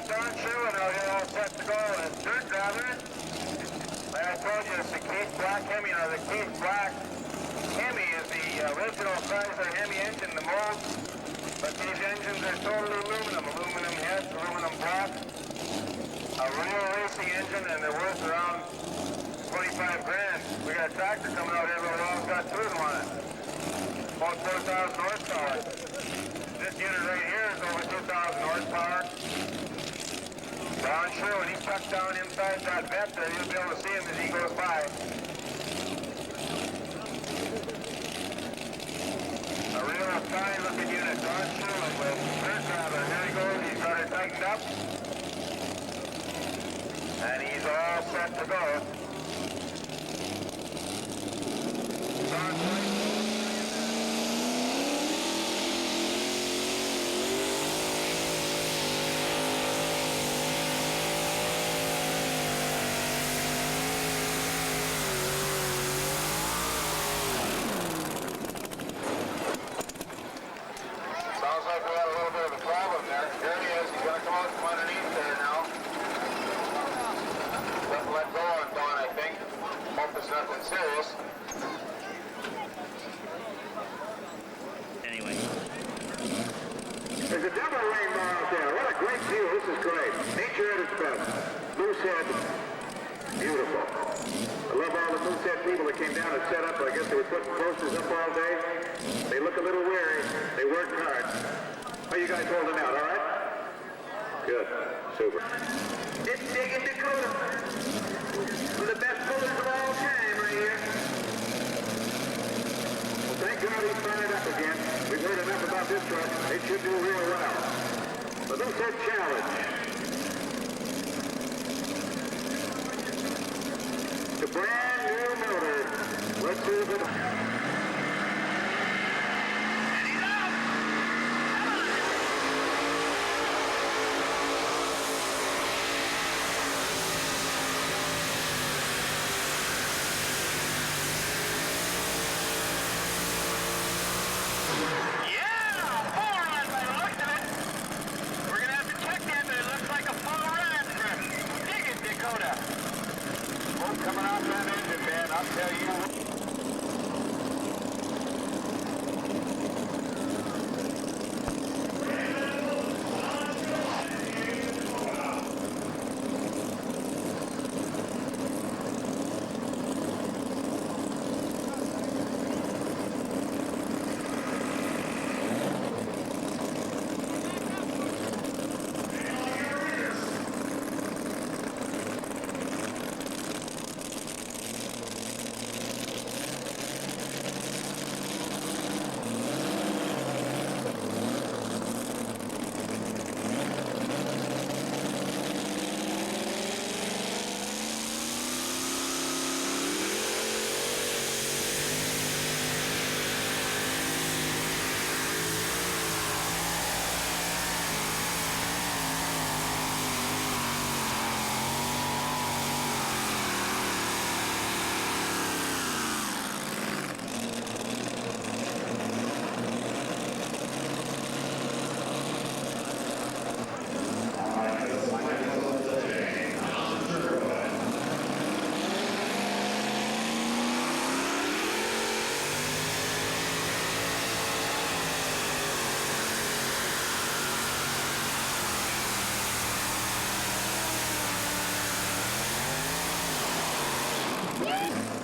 got Don Sherwin out here all set to go. And it's dirt driving. Like I told you, it's the Keith Black Hemi. Now the Keith Black Hemi is the original Chrysler Hemi engine, the mold. But these engines are totally aluminum. Aluminum heads, aluminum block. A real racing engine, and they're worth around 25 grand. We got a tractor coming out here a little while. It's got two of them on it. About 4,000 horsepower. This unit right here is over 2,000 horsepower. Don Sherwin, he's tucked down inside that vent there. You'll be able to see him as he goes by. A real fine looking unit, Don Sherwin with dirt driver. Here he goes, he's got it tightened up. And he's all set to go. Don Sherwin. Sounds like we had a little bit of a problem there. There he is. He's going to come out from underneath there now. Let go on Don, I think. Hope it's nothing serious. Anyway. There's a double rainbow out there. What a great view. This is great. Nature at its best. Moosehead. Beautiful. I love all the Moosehead people that came down and set up. I guess they were putting posters up all day. They look a little weary. They worked hard. How you guys holding out, all right? Good. Super. It's Digging Dakota. One of the best pullers of all time right here. Well, thank God he's fired up again. We've heard enough about this truck. It should do real well. The Moosehead Challenge. The brand new motor. Let's see if it... Coming off that engine, man, I'll tell you. Woo!